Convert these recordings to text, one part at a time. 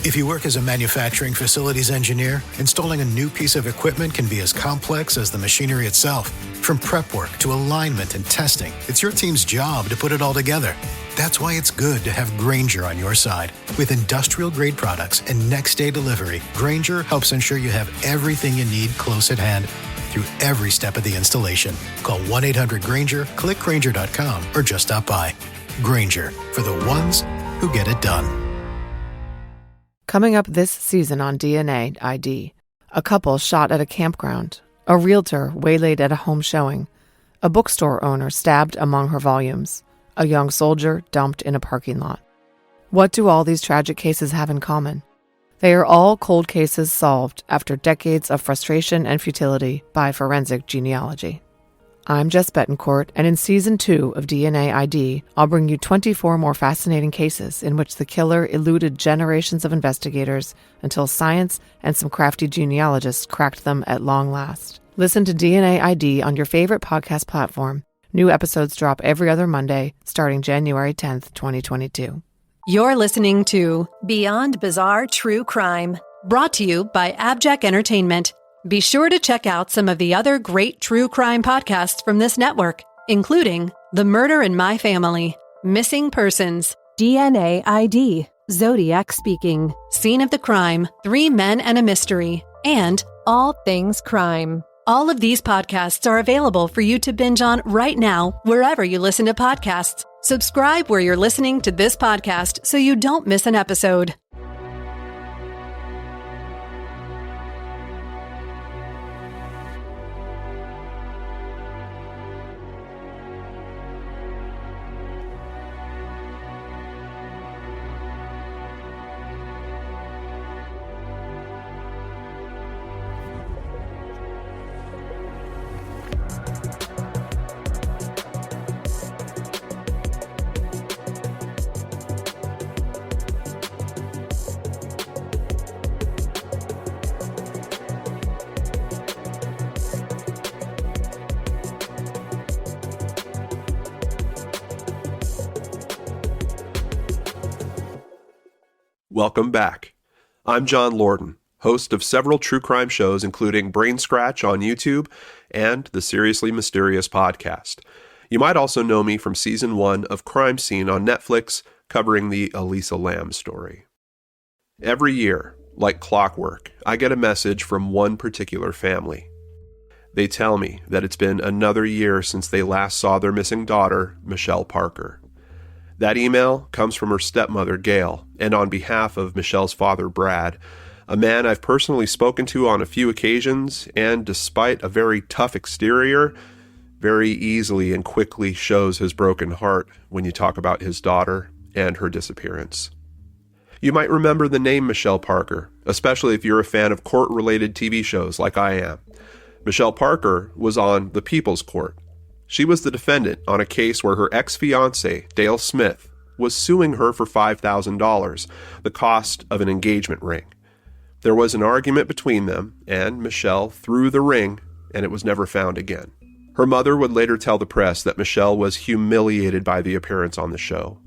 If you work as a manufacturing facilities engineer, installing a new piece of equipment can be as complex as the machinery itself. From prep work to alignment and testing, it's your team's job to put it all together. That's why it's good to have Grainger on your side. With industrial-grade products and next-day delivery, Grainger helps ensure you have everything you need close at hand through every step of the installation. Call 1-800-GRAINGER, click Grainger.com, or just stop by. Grainger, for the ones who get it done. Coming up this season on DNA ID, a couple shot at a campground, a realtor waylaid at a home showing, a bookstore owner stabbed among her volumes, a young soldier dumped in a parking lot. What do all these tragic cases have in common? They are all cold cases solved after decades of frustration and futility by forensic genealogy. I'm Jess Betancourt, and in Season 2 of DNA ID, I'll bring you 24 more fascinating cases in which the killer eluded generations of investigators until science and some crafty genealogists cracked them at long last. Listen to DNA ID on your favorite podcast platform. New episodes drop every other Monday, starting January 10th, 2022. You're listening to Beyond Bizarre True Crime, brought to you by AbJack Entertainment. Be sure to check out some of the other great true crime podcasts from this network, including The Murder in My Family, Missing Persons, DNA ID, Zodiac Speaking, Scene of the Crime, 3 Men and a Mystery, and All Things Crime. All of these podcasts are available for you to binge on right now, wherever you listen to podcasts. Subscribe where you're listening to this podcast so you don't miss an episode. Welcome back. I'm John Lordan, host of several true crime shows including Brainscratch on YouTube and the Seriously Mysterious podcast. You might also know me from Season 1 of Crime Scene on Netflix, covering the Elisa Lam story. Every year, like clockwork, I get a message from one particular family. They tell me that it's been another year since they last saw their missing daughter, Michelle Parker. That email comes from her stepmother, Gail, and on behalf of Michelle's father, Brad, a man I've personally spoken to on a few occasions, and despite a very tough exterior, very easily and quickly shows his broken heart when you talk about his daughter and her disappearance. You might remember the name Michelle Parker, especially if you're a fan of court-related TV shows like I am. Michelle Parker was on The People's Court. She was the defendant on a case where her ex-fiance, Dale Smith, was suing her for $5,000, the cost of an engagement ring. There was an argument between them, and Michelle threw the ring, and it was never found again. Her mother would later tell the press that Michelle was humiliated by the appearance on the show.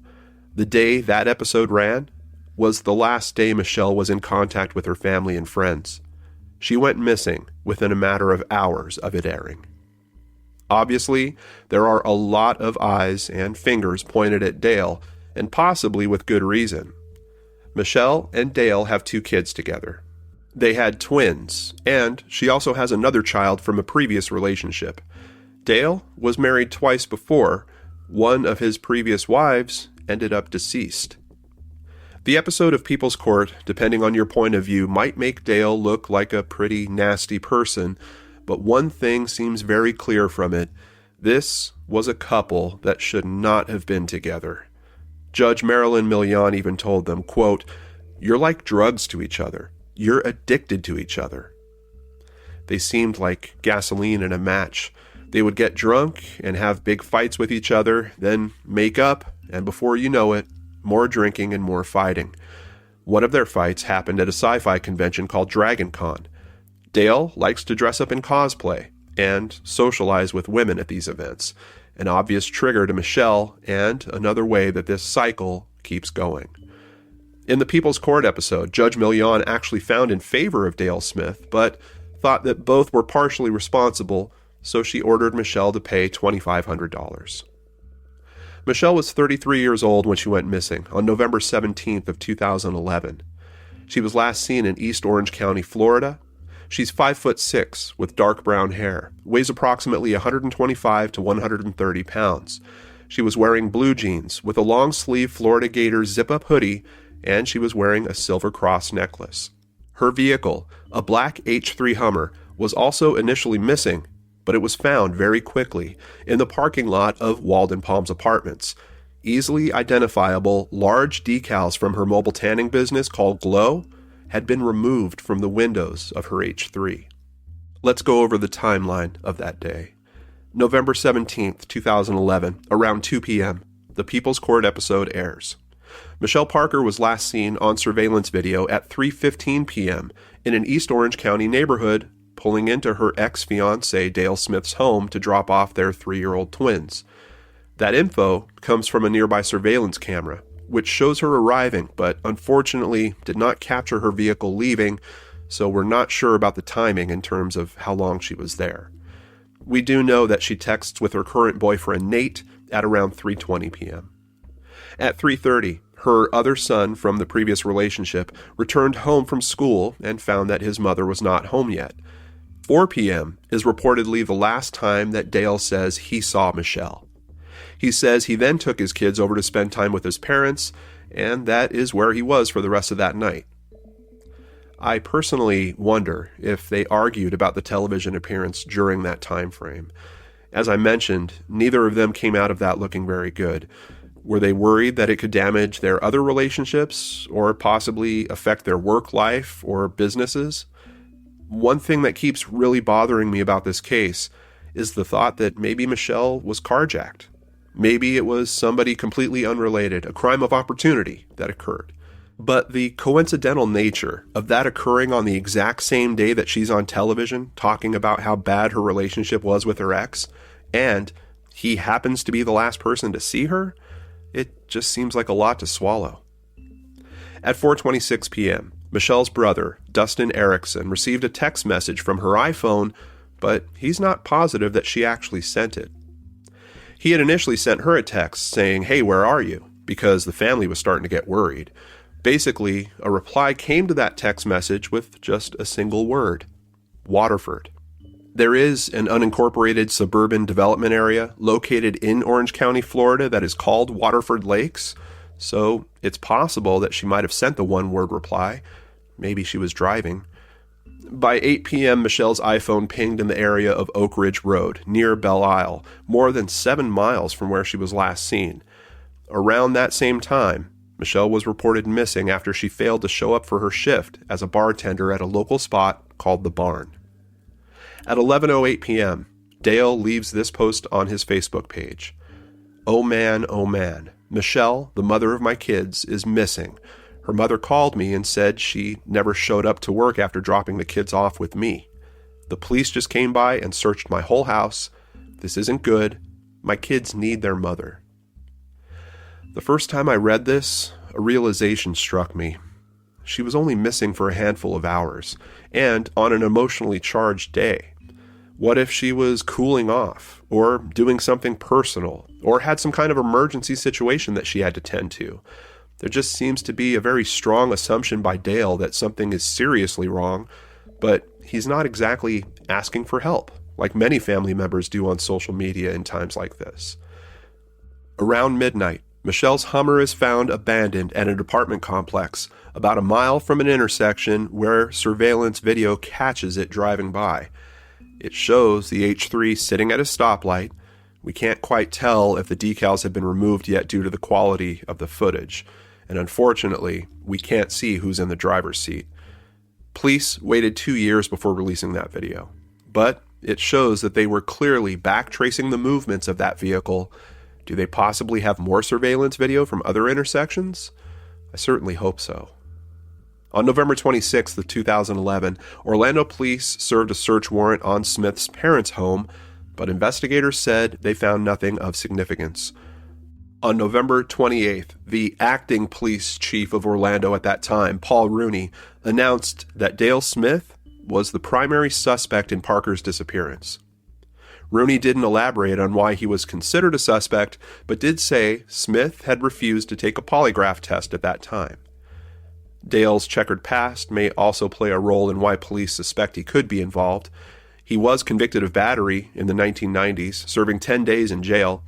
The day that episode ran was the last day Michelle was in contact with her family and friends. She went missing within a matter of hours of it airing. Obviously, there are a lot of eyes and fingers pointed at Dale, and possibly with good reason. Michelle and Dale have 2 kids together. They had twins, and she also has another child from a previous relationship. Dale was married twice before. One of his previous wives ended up deceased. The episode of People's Court, depending on your point of view, might make Dale look like a pretty nasty person, but one thing seems very clear from it. This was a couple that should not have been together. Judge Marilyn Milian even told them, quote, "You're like drugs to each other. You're addicted to each other." They seemed like gasoline in a match. They would get drunk and have big fights with each other, then make up, and before you know it, more drinking and more fighting. One of their fights happened at a sci-fi convention called Dragon Con. Dale likes to dress up in cosplay and socialize with women at these events, an obvious trigger to Michelle and another way that this cycle keeps going. In the People's Court episode, Judge Millian actually found in favor of Dale Smith, but thought that both were partially responsible, so she ordered Michelle to pay $2,500. Michelle was 33 years old when she went missing on November 17th of 2011. She was last seen in East Orange County, Florida. She's 5'6" with dark brown hair, weighs approximately 125 to 130 pounds. She was wearing blue jeans with a long-sleeve Florida Gator zip-up hoodie, and she was wearing a silver cross necklace. Her vehicle, a black H3 Hummer, was also initially missing, but it was found very quickly in the parking lot of Walden Palms Apartments. Easily identifiable large decals from her mobile tanning business called Glow had been removed from the windows of her H3. Let's go over the timeline of that day. November 17th, 2011, around 2 p.m., the People's Court episode airs. Michelle Parker was last seen on surveillance video at 3:15 p.m. in an East Orange County neighborhood, pulling into her ex-fiance Dale Smith's home to drop off their 3-year-old twins. That info comes from a nearby surveillance camera, which shows her arriving, but unfortunately did not capture her vehicle leaving, so we're not sure about the timing in terms of how long she was there. We do know that she texts with her current boyfriend Nate at around 3:20 p.m. At 3:30, her other son from the previous relationship returned home from school and found that his mother was not home yet. 4 p.m. is reportedly the last time that Dale says he saw Michelle. He says he then took his kids over to spend time with his parents, and that is where he was for the rest of that night. I personally wonder if they argued about the television appearance during that time frame. As I mentioned, neither of them came out of that looking very good. Were they worried that it could damage their other relationships or possibly affect their work life or businesses? One thing that keeps really bothering me about this case is the thought that maybe Michelle was carjacked. Maybe it was somebody completely unrelated, a crime of opportunity that occurred. But the coincidental nature of that occurring on the exact same day that she's on television talking about how bad her relationship was with her ex, and he happens to be the last person to see her, it just seems like a lot to swallow. At 4:26 p.m., Michelle's brother, Dustin Erickson, received a text message from her iPhone, but he's not positive that she actually sent it. He had initially sent her a text saying, "Hey, where are you?" because the family was starting to get worried. Basically, a reply came to that text message with just a single word: Waterford. There is an unincorporated suburban development area located in Orange County, Florida that is called Waterford Lakes, so it's possible that she might have sent the one-word reply. Maybe she was driving. By 8 p.m., Michelle's iPhone pinged in the area of Oak Ridge Road, near Belle Isle, more than 7 miles from where she was last seen. Around that same time, Michelle was reported missing after she failed to show up for her shift as a bartender at a local spot called The Barn. At 11:08 p.m., Dale leaves this post on his Facebook page. Oh man, Michelle, the mother of my kids, is missing. Her mother called me and said she never showed up to work after dropping the kids off with me. The police just came by and searched my whole house. This isn't good. My kids need their mother. The first time I read this, a realization struck me. She was only missing for a handful of hours, and on an emotionally charged day. What if she was cooling off, or doing something personal, or had some kind of emergency situation that she had to tend to? There just seems to be a very strong assumption by Dale that something is seriously wrong, but he's not exactly asking for help, like many family members do on social media in times like this. Around midnight, Michelle's Hummer is found abandoned at an apartment complex about a mile from an intersection where surveillance video catches it driving by. It shows the H3 sitting at a stoplight. We can't quite tell if the decals have been removed yet due to the quality of the footage, and unfortunately, we can't see who's in the driver's seat. Police waited 2 years before releasing that video, but it shows that they were clearly backtracing the movements of that vehicle. Do they possibly have more surveillance video from other intersections? I certainly hope so. On November 26th of 2011, Orlando police served a search warrant on Smith's parents' home, but investigators said they found nothing of significance. On November 28th, the acting police chief of Orlando at that time, Paul Rooney, announced that Dale Smith was the primary suspect in Parker's disappearance. Rooney didn't elaborate on why he was considered a suspect, but did say Smith had refused to take a polygraph test at that time. Dale's checkered past may also play a role in why police suspect he could be involved. He was convicted of battery in the 1990s, serving 10 days in jail.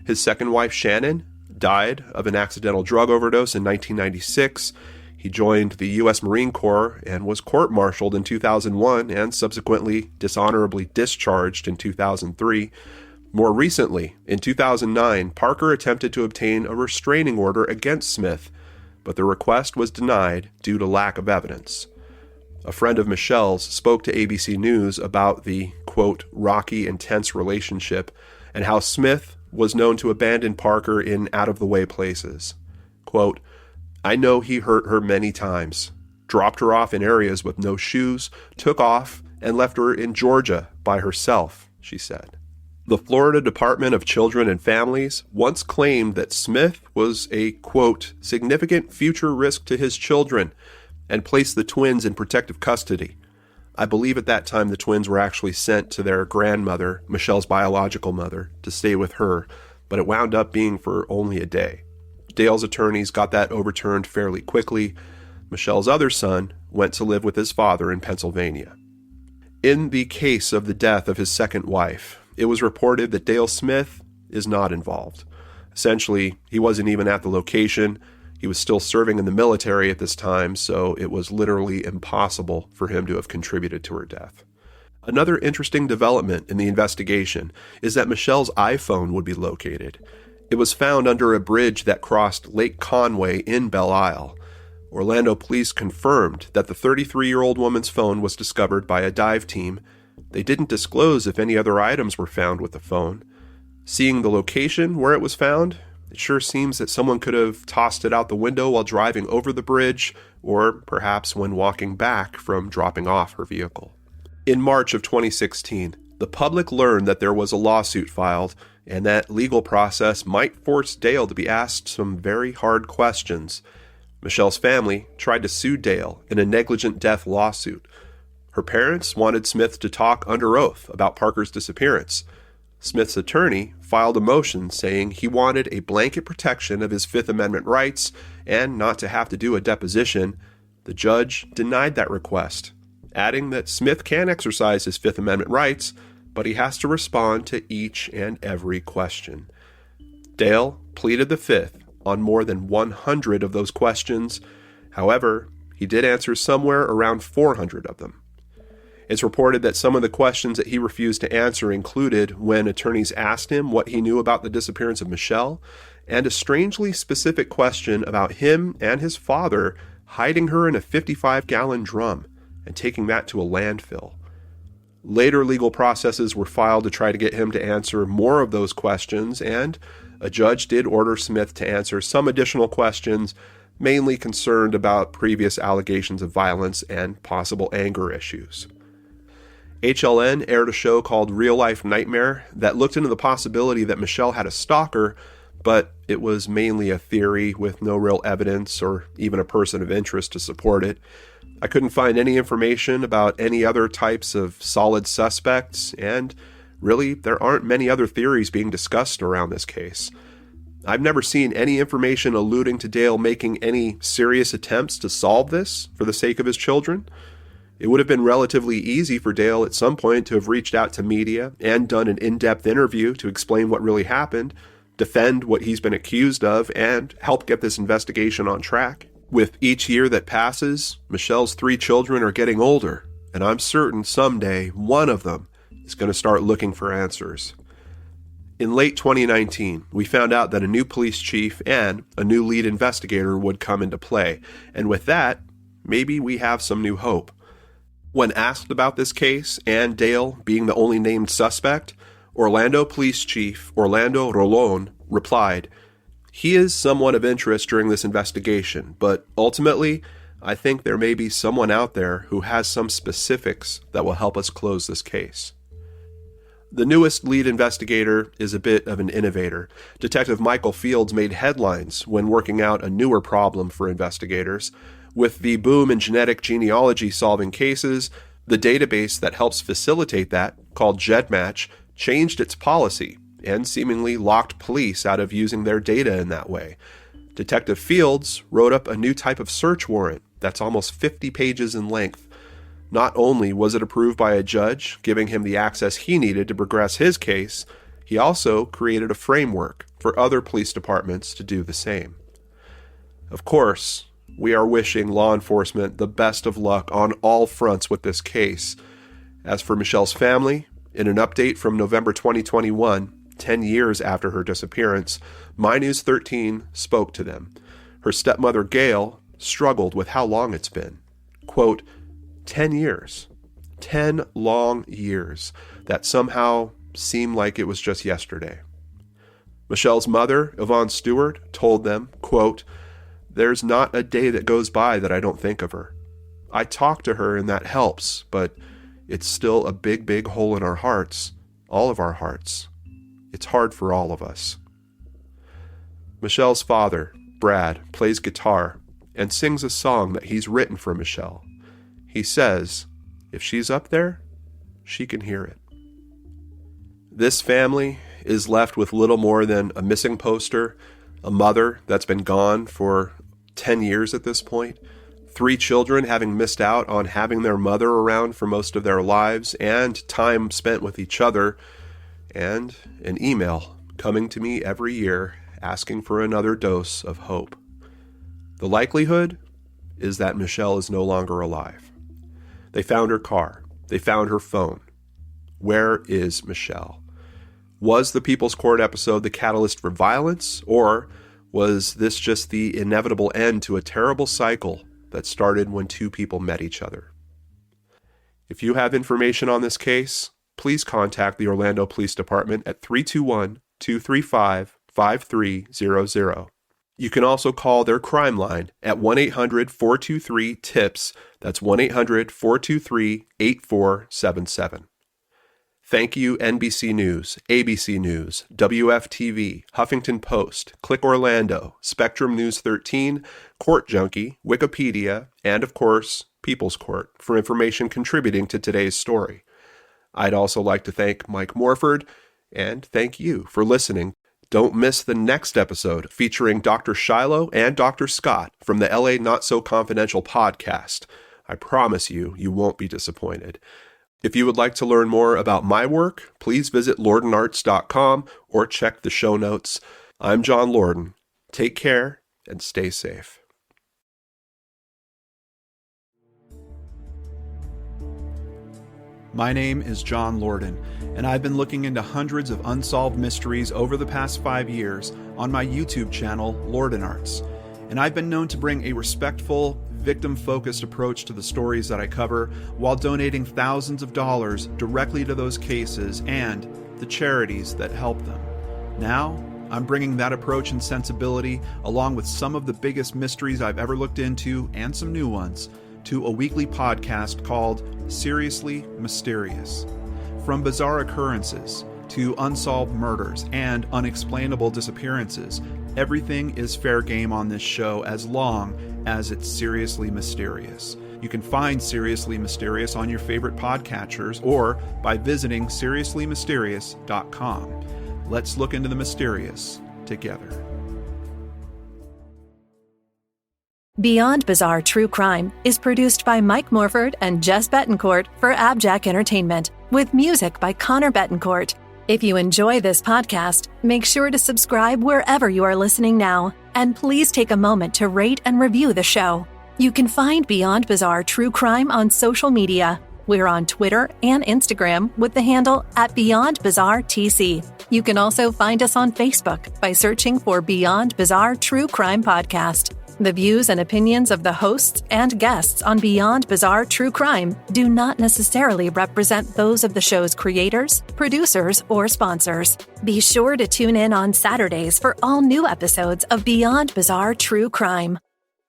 His second wife, Shannon, died of an accidental drug overdose in 1996. He joined the U.S. Marine Corps and was court-martialed in 2001 and subsequently dishonorably discharged in 2003. More recently, in 2009, Parker attempted to obtain a restraining order against Smith, but the request was denied due to lack of evidence. A friend of Michelle's spoke to ABC News about the, quote, rocky, intense relationship and how Smith was known to abandon Parker in out-of-the-way places. Quote, I know he hurt her many times, dropped her off in areas with no shoes, took off, and left her in Georgia by herself, she said. The Florida Department of Children and Families once claimed that Smith was a, quote, significant future risk to his children and placed the twins in protective custody. I believe at that time the twins were actually sent to their grandmother, Michelle's biological mother, to stay with her, but it wound up being for only a day. Dale's attorneys got that overturned fairly quickly. Michelle's other son went to live with his father in Pennsylvania. In the case of the death of his second wife, it was reported that Dale Smith is not involved. Essentially, he wasn't even at the location. He was still serving in the military at this time, so it was literally impossible for him to have contributed to her death. Another interesting development in the investigation is that Michelle's iPhone would be located. It was found under a bridge that crossed Lake Conway in Belle Isle. Orlando police confirmed that the 33-year-old woman's phone was discovered by a dive team. They didn't disclose if any other items were found with the phone. Seeing the location where it was found, it sure seems that someone could have tossed it out the window while driving over the bridge, or perhaps when walking back from dropping off her vehicle. In March of 2016, the public learned that there was a lawsuit filed, and that legal process might force Dale to be asked some very hard questions. Michelle's family tried to sue Dale in a negligent death lawsuit. Her parents wanted Smith to talk under oath about Parker's disappearance. Smith's attorney filed a motion saying he wanted a blanket protection of his Fifth Amendment rights and not to have to do a deposition. The judge denied that request, adding that Smith can exercise his Fifth Amendment rights, but he has to respond to each and every question. Dale pleaded the Fifth on more than 100 of those questions. However, he did answer somewhere around 400 of them. It's reported that some of the questions that he refused to answer included when attorneys asked him what he knew about the disappearance of Michelle, and a strangely specific question about him and his father hiding her in a 55-gallon drum and taking that to a landfill. Later legal processes were filed to try to get him to answer more of those questions, and a judge did order Smith to answer some additional questions, mainly concerned about previous allegations of violence and possible anger issues. HLN aired a show called Real Life Nightmare that looked into the possibility that Michelle had a stalker, but it was mainly a theory with no real evidence or even a person of interest to support it. I couldn't find any information about any other types of solid suspects, and really, there aren't many other theories being discussed around this case. I've never seen any information alluding to Dale making any serious attempts to solve this for the sake of his children. It would have been relatively easy for Dale at some point to have reached out to media and done an in-depth interview to explain what really happened, defend what he's been accused of, and help get this investigation on track. With each year that passes, Michelle's 3 children are getting older, and I'm certain someday one of them is going to start looking for answers. In late 2019, we found out that a new police chief and a new lead investigator would come into play, and with that, maybe we have some new hope. When asked about this case, and Dale being the only named suspect, Orlando Police Chief Orlando Rolón replied, "He is someone of interest during this investigation, but ultimately, I think there may be someone out there who has some specifics that will help us close this case." The newest lead investigator is a bit of an innovator. Detective Michael Fields made headlines when working out a newer problem for investigators. With the boom in genetic genealogy solving cases, the database that helps facilitate that, called GEDmatch, changed its policy and seemingly locked police out of using their data in that way. Detective Fields wrote up a new type of search warrant that's almost 50 pages in length. Not only was it approved by a judge, giving him the access he needed to progress his case, he also created a framework for other police departments to do the same. Of course, we are wishing law enforcement the best of luck on all fronts with this case. As for Michelle's family, in an update from November 2021, 10 years after her disappearance, My News 13 spoke to them. Her stepmother, Gail, struggled with how long it's been. Quote, 10 years. 10 long years that somehow seem like it was just yesterday. Michelle's mother, Yvonne Stewart, told them, quote, "There's not a day that goes by that I don't think of her. I talk to her and that helps, but it's still a big, big hole in our hearts, all of our hearts. It's hard for all of us." Michelle's father, Brad, plays guitar and sings a song that he's written for Michelle. He says, if she's up there, she can hear it. This family is left with little more than a missing poster, a mother that's been gone for 10 years at this point, 3 children having missed out on having their mother around for most of their lives and time spent with each other, and an email coming to me every year asking for another dose of hope. The likelihood is that Michelle is no longer alive. They found her car. They found her phone. Where is Michelle? Was the People's Court episode the catalyst for violence, or was this just the inevitable end to a terrible cycle that started when 2 people met each other? If you have information on this case, please contact the Orlando Police Department at 321-235-5300. You can also call their crime line at 1-800-423-TIPS. That's 1-800-423-8477. Thank you, NBC News, ABC News, WFTV, Huffington Post, Click Orlando, Spectrum News 13, Court Junkie, Wikipedia, and of course, People's Court for information contributing to today's story. I'd also like to thank Mike Morford, and thank you for listening. Don't miss the next episode featuring Dr. Shiloh and Dr. Scott from the LA Not So Confidential podcast. I promise you, you won't be disappointed. If you would like to learn more about my work, please visit LordanArts.com or check the show notes. I'm John Lordan. Take care and stay safe. My name is John Lordan, and I've been looking into hundreds of unsolved mysteries over the past 5 years on my YouTube channel, LordanArts. And I've been known to bring a respectful, victim-focused approach to the stories that I cover while donating thousands of dollars directly to those cases and the charities that help them. Now, I'm bringing that approach and sensibility, along with some of the biggest mysteries I've ever looked into and some new ones, to a weekly podcast called Seriously Mysterious. From bizarre occurrences to unsolved murders and unexplainable disappearances, everything is fair game on this show as long as it's seriously mysterious. You can find Seriously Mysterious on your favorite podcatchers or by visiting seriouslymysterious.com. Let's look into the mysterious together. Beyond Bizarre True Crime is produced by Mike Morford and Jess Betancourt for AbJack Entertainment, with music by Connor Betancourt. If you enjoy this podcast, make sure to subscribe wherever you are listening now, and please take a moment to rate and review the show. You can find Beyond Bizarre True Crime on social media. We're on Twitter and Instagram with the handle @BeyondBizarreTC. You can also find us on Facebook by searching for Beyond Bizarre True Crime Podcast. The views and opinions of the hosts and guests on Beyond Bizarre True Crime do not necessarily represent those of the show's creators, producers, or sponsors. Be sure to tune in on Saturdays for all new episodes of Beyond Bizarre True Crime.